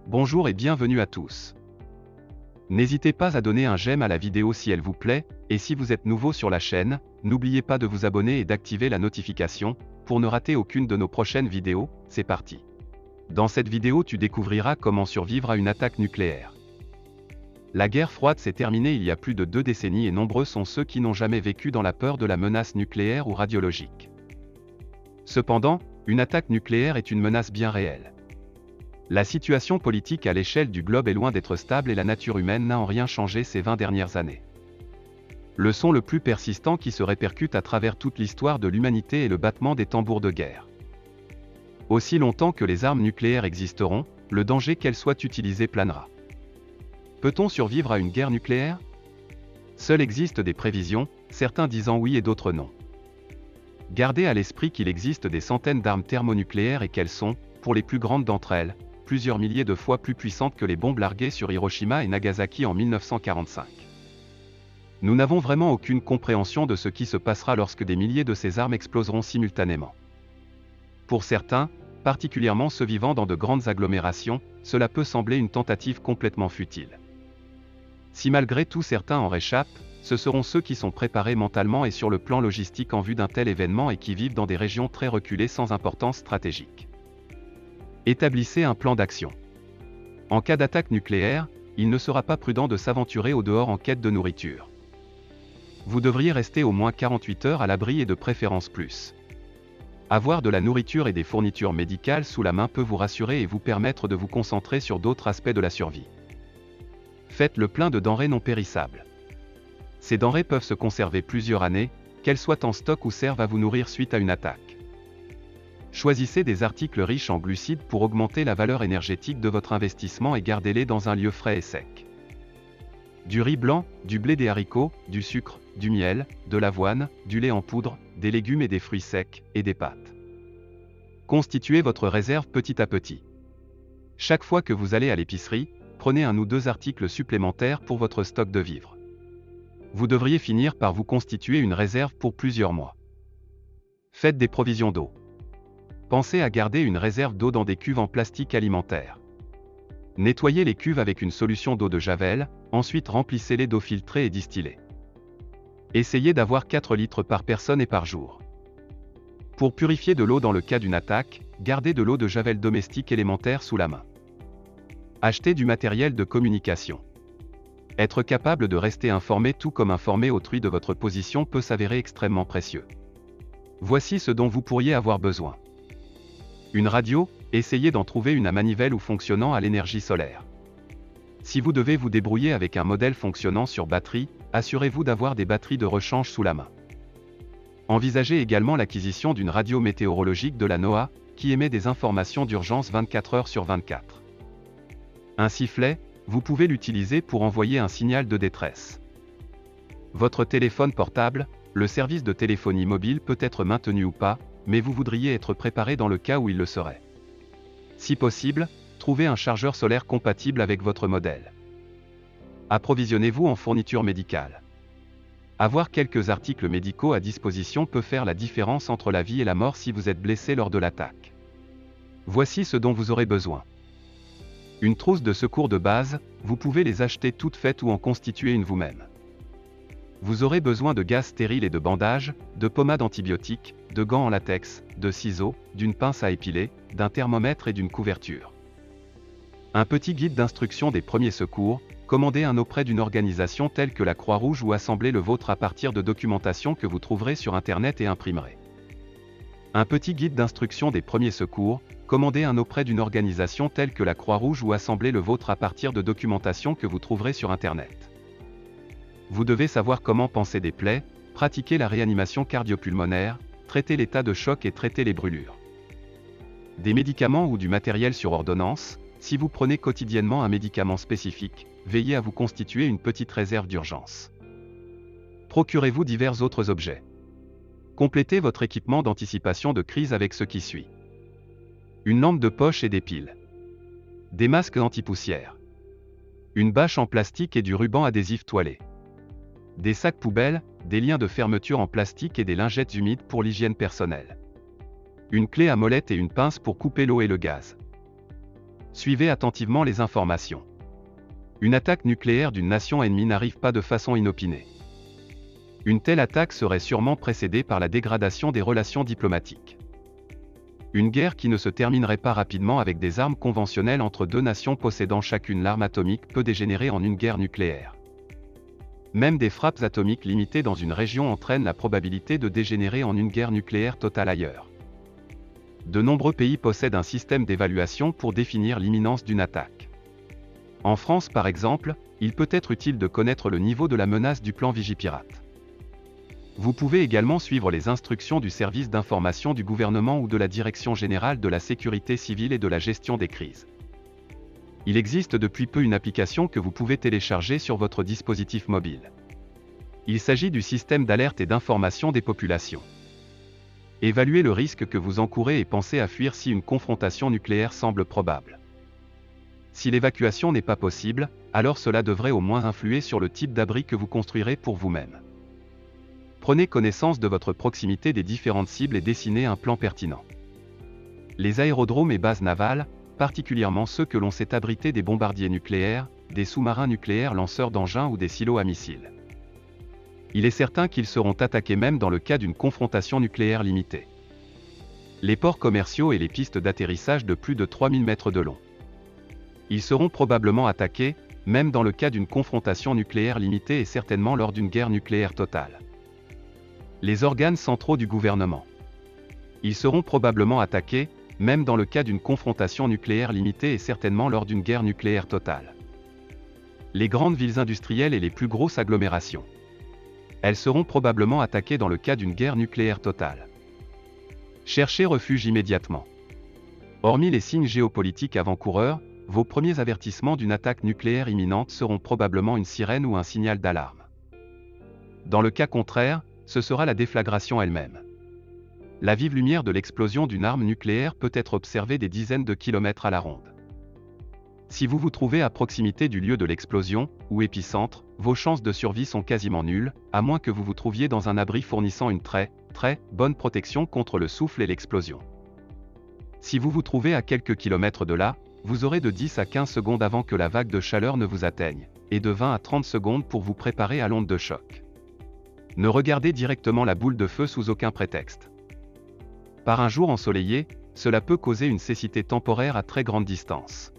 Bonjour et bienvenue à tous. N'hésitez pas à donner un j'aime à la vidéo si elle vous plaît, et si vous êtes nouveau sur la chaîne, n'oubliez pas de vous abonner et d'activer la notification, pour ne rater aucune de nos prochaines vidéos. C'est parti. Dans cette vidéo tu découvriras comment survivre à une attaque nucléaire. La guerre froide s'est terminée il y a plus de 2 décennies et nombreux sont ceux qui n'ont jamais vécu dans la peur de la menace nucléaire ou radiologique. Cependant, une attaque nucléaire est une menace bien réelle. La situation politique à l'échelle du globe est loin d'être stable et la nature humaine n'a en rien changé ces 20 dernières années. Le son le plus persistant qui se répercute à travers toute l'histoire de l'humanité est le battement des tambours de guerre. Aussi longtemps que les armes nucléaires existeront, le danger qu'elles soient utilisées planera. Peut-on survivre à une guerre nucléaire? Seules existent des prévisions, certains disant oui et d'autres non. Gardez à l'esprit qu'il existe des centaines d'armes thermonucléaires et qu'elles sont, pour les plus grandes d'entre elles, plusieurs milliers de fois plus puissantes que les bombes larguées sur Hiroshima et Nagasaki en 1945. Nous n'avons vraiment aucune compréhension de ce qui se passera lorsque des milliers de ces armes exploseront simultanément. Pour certains, particulièrement ceux vivant dans de grandes agglomérations, cela peut sembler une tentative complètement futile. Si malgré tout certains en réchappent, ce seront ceux qui sont préparés mentalement et sur le plan logistique en vue d'un tel événement et qui vivent dans des régions très reculées sans importance stratégique. Établissez un plan d'action. En cas d'attaque nucléaire, il ne sera pas prudent de s'aventurer au dehors en quête de nourriture. Vous devriez rester au moins 48 heures à l'abri et de préférence plus. Avoir de la nourriture et des fournitures médicales sous la main peut vous rassurer et vous permettre de vous concentrer sur d'autres aspects de la survie. Faites le plein de denrées non périssables. Ces denrées peuvent se conserver plusieurs années, qu'elles soient en stock ou servent à vous nourrir suite à une attaque. Choisissez des articles riches en glucides pour augmenter la valeur énergétique de votre investissement et gardez-les dans un lieu frais et sec. Du riz blanc, du blé, des haricots, du sucre, du miel, de l'avoine, du lait en poudre, des légumes et des fruits secs, et des pâtes. Constituez votre réserve petit à petit. Chaque fois que vous allez à l'épicerie, prenez 1 ou 2 articles supplémentaires pour votre stock de vivres. Vous devriez finir par vous constituer une réserve pour plusieurs mois. Faites des provisions d'eau. Pensez à garder une réserve d'eau dans des cuves en plastique alimentaire. Nettoyez les cuves avec une solution d'eau de Javel, ensuite remplissez-les d'eau filtrée et distillée. Essayez d'avoir 4 litres par personne et par jour. Pour purifier de l'eau dans le cas d'une attaque, gardez de l'eau de Javel domestique élémentaire sous la main. Achetez du matériel de communication. Être capable de rester informé tout comme informer autrui de votre position peut s'avérer extrêmement précieux. Voici ce dont vous pourriez avoir besoin. Une radio, essayez d'en trouver une à manivelle ou fonctionnant à l'énergie solaire. Si vous devez vous débrouiller avec un modèle fonctionnant sur batterie, assurez-vous d'avoir des batteries de rechange sous la main. Envisagez également l'acquisition d'une radio météorologique de la NOAA, qui émet des informations d'urgence 24 heures sur 24. Un sifflet, vous pouvez l'utiliser pour envoyer un signal de détresse. Votre téléphone portable, le service de téléphonie mobile peut être maintenu ou pas, mais vous voudriez être préparé dans le cas où il le serait. Si possible, trouvez un chargeur solaire compatible avec votre modèle. Approvisionnez-vous en fourniture médicale. Avoir quelques articles médicaux à disposition peut faire la différence entre la vie et la mort si vous êtes blessé lors de l'attaque. Voici ce dont vous aurez besoin. Une trousse de secours de base, vous pouvez les acheter toutes faites ou en constituer une vous-même. Vous aurez besoin de gaz stérile et de bandages, de pommades antibiotiques, de gants en latex, de ciseaux, d'une pince à épiler, d'un thermomètre et d'une couverture. Un petit guide d'instruction des premiers secours, commandez un auprès d'une organisation telle que la Croix-Rouge ou assemblez le vôtre à partir de documentation que vous trouverez sur Internet et imprimerez. Un petit guide d'instruction des premiers secours, commandez un auprès d'une organisation telle que la Croix-Rouge ou assemblez le vôtre à partir de documentation que vous trouverez sur Internet. Vous devez savoir comment panser des plaies, pratiquer la réanimation cardiopulmonaire, traiter l'état de choc et traiter les brûlures. Des médicaments ou du matériel sur ordonnance, si vous prenez quotidiennement un médicament spécifique, veillez à vous constituer une petite réserve d'urgence. Procurez-vous divers autres objets. Complétez votre équipement d'anticipation de crise avec ce qui suit. Une lampe de poche et des piles. Des masques anti-poussière. Une bâche en plastique et du ruban adhésif toilé. Des sacs poubelles, des liens de fermeture en plastique et des lingettes humides pour l'hygiène personnelle. Une clé à molette et une pince pour couper l'eau et le gaz. Suivez attentivement les informations. Une attaque nucléaire d'une nation ennemie n'arrive pas de façon inopinée. Une telle attaque serait sûrement précédée par la dégradation des relations diplomatiques. Une guerre qui ne se terminerait pas rapidement avec des armes conventionnelles entre deux nations possédant chacune l'arme atomique peut dégénérer en une guerre nucléaire. Même des frappes atomiques limitées dans une région entraînent la probabilité de dégénérer en une guerre nucléaire totale ailleurs. De nombreux pays possèdent un système d'évaluation pour définir l'imminence d'une attaque. En France par exemple, il peut être utile de connaître le niveau de la menace du plan Vigipirate. Vous pouvez également suivre les instructions du service d'information du gouvernement ou de la Direction générale de la sécurité civile et de la gestion des crises. Il existe depuis peu une application que vous pouvez télécharger sur votre dispositif mobile. Il s'agit du système d'alerte et d'information des populations. Évaluez le risque que vous encourez et pensez à fuir si une confrontation nucléaire semble probable. Si l'évacuation n'est pas possible, alors cela devrait au moins influer sur le type d'abri que vous construirez pour vous-même. Prenez connaissance de votre proximité des différentes cibles et dessinez un plan pertinent. Les aérodromes et bases navales, particulièrement ceux que l'on sait abriter des bombardiers nucléaires, des sous-marins nucléaires lanceurs d'engins ou des silos à missiles. Il est certain qu'ils seront attaqués même dans le cas d'une confrontation nucléaire limitée. Les ports commerciaux et les pistes d'atterrissage de plus de 3000 mètres de long. Ils seront probablement attaqués, même dans le cas d'une confrontation nucléaire limitée et certainement lors d'une guerre nucléaire totale. Les organes centraux du gouvernement. Ils seront probablement attaqués, même dans le cas d'une confrontation nucléaire limitée et certainement lors d'une guerre nucléaire totale. Les grandes villes industrielles et les plus grosses agglomérations. Elles seront probablement attaquées dans le cas d'une guerre nucléaire totale. Cherchez refuge immédiatement. Hormis les signes géopolitiques avant-coureurs, vos premiers avertissements d'une attaque nucléaire imminente seront probablement une sirène ou un signal d'alarme. Dans le cas contraire, ce sera la déflagration elle-même. La vive lumière de l'explosion d'une arme nucléaire peut être observée des dizaines de kilomètres à la ronde. Si vous vous trouvez à proximité du lieu de l'explosion, ou épicentre, vos chances de survie sont quasiment nulles, à moins que vous vous trouviez dans un abri fournissant une très bonne protection contre le souffle et l'explosion. Si vous vous trouvez à quelques kilomètres de là, vous aurez de 10 à 15 secondes avant que la vague de chaleur ne vous atteigne, et de 20 à 30 secondes pour vous préparer à l'onde de choc. Ne regardez directement la boule de feu sous aucun prétexte. Par un jour ensoleillé, cela peut causer une cécité temporaire à très grande distance.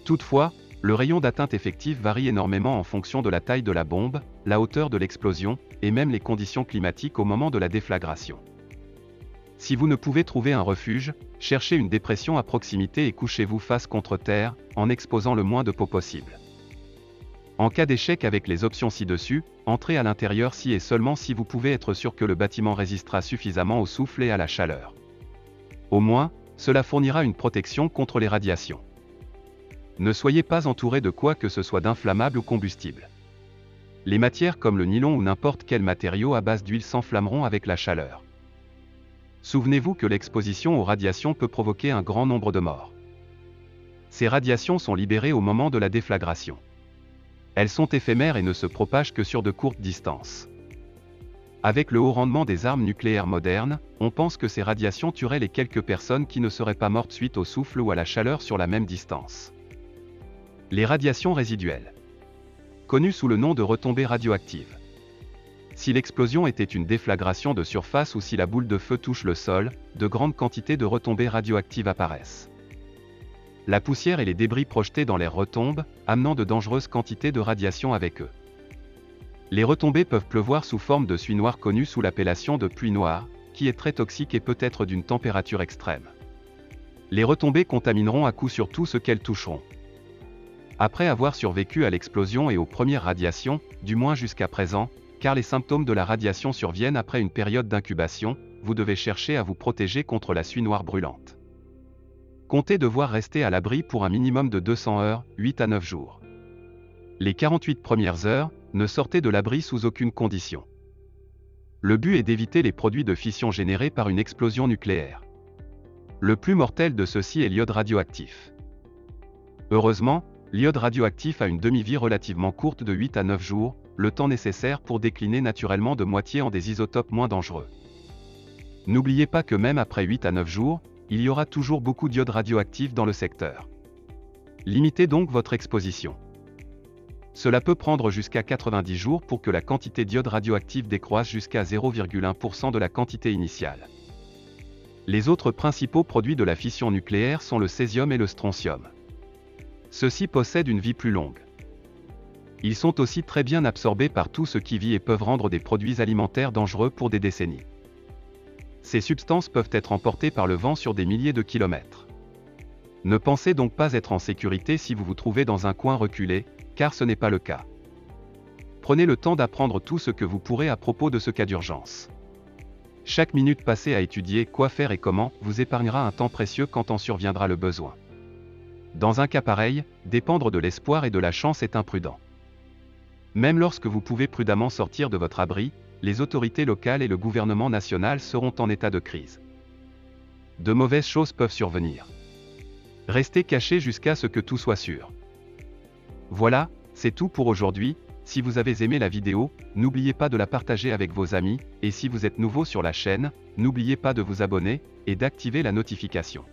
Toutefois, le rayon d'atteinte effectif varie énormément en fonction de la taille de la bombe, la hauteur de l'explosion, et même les conditions climatiques au moment de la déflagration. Si vous ne pouvez trouver un refuge, cherchez une dépression à proximité et couchez-vous face contre terre, en exposant le moins de peau possible. En cas d'échec avec les options ci-dessus, entrez à l'intérieur si et seulement si vous pouvez être sûr que le bâtiment résistera suffisamment au souffle et à la chaleur. Au moins, cela fournira une protection contre les radiations. Ne soyez pas entouré de quoi que ce soit d'inflammable ou combustible. Les matières comme le nylon ou n'importe quel matériau à base d'huile s'enflammeront avec la chaleur. Souvenez-vous que l'exposition aux radiations peut provoquer un grand nombre de morts. Ces radiations sont libérées au moment de la déflagration. Elles sont éphémères et ne se propagent que sur de courtes distances. Avec le haut rendement des armes nucléaires modernes, on pense que ces radiations tueraient les quelques personnes qui ne seraient pas mortes suite au souffle ou à la chaleur sur la même distance. Les radiations résiduelles. Connues sous le nom de retombées radioactives. Si l'explosion était une déflagration de surface ou si la boule de feu touche le sol, de grandes quantités de retombées radioactives apparaissent. La poussière et les débris projetés dans l'air retombent, amenant de dangereuses quantités de radiation avec eux. Les retombées peuvent pleuvoir sous forme de suie noire connue sous l'appellation de pluie noire, qui est très toxique et peut être d'une température extrême. Les retombées contamineront à coup sûr tout ce qu'elles toucheront. Après avoir survécu à l'explosion et aux premières radiations, du moins jusqu'à présent, car les symptômes de la radiation surviennent après une période d'incubation, vous devez chercher à vous protéger contre la suie noire brûlante. Comptez devoir rester à l'abri pour un minimum de 200 heures, 8 à 9 jours. Les 48 premières heures, ne sortez de l'abri sous aucune condition. Le but est d'éviter les produits de fission générés par une explosion nucléaire. Le plus mortel de ceux-ci est l'iode radioactif. Heureusement, l'iode radioactif a une demi-vie relativement courte de 8 à 9 jours, le temps nécessaire pour décliner naturellement de moitié en des isotopes moins dangereux. N'oubliez pas que même après 8 à 9 jours, il y aura toujours beaucoup d'iode radioactif dans le secteur. Limitez donc votre exposition. Cela peut prendre jusqu'à 90 jours pour que la quantité d'iode radioactive décroisse jusqu'à 0,1% de la quantité initiale. Les autres principaux produits de la fission nucléaire sont le césium et le strontium. Ceux-ci possèdent une vie plus longue. Ils sont aussi très bien absorbés par tout ce qui vit et peuvent rendre des produits alimentaires dangereux pour des décennies. Ces substances peuvent être emportées par le vent sur des milliers de kilomètres. Ne pensez donc pas être en sécurité si vous vous trouvez dans un coin reculé, car ce n'est pas le cas. Prenez le temps d'apprendre tout ce que vous pourrez à propos de ce cas d'urgence. Chaque minute passée à étudier quoi faire et comment vous épargnera un temps précieux quand en surviendra le besoin. Dans un cas pareil, dépendre de l'espoir et de la chance est imprudent. Même lorsque vous pouvez prudemment sortir de votre abri, les autorités locales et le gouvernement national seront en état de crise. De mauvaises choses peuvent survenir. Restez cachés jusqu'à ce que tout soit sûr. Voilà, c'est tout pour aujourd'hui. Si vous avez aimé la vidéo, n'oubliez pas de la partager avec vos amis, et si vous êtes nouveau sur la chaîne, n'oubliez pas de vous abonner, et d'activer la notification.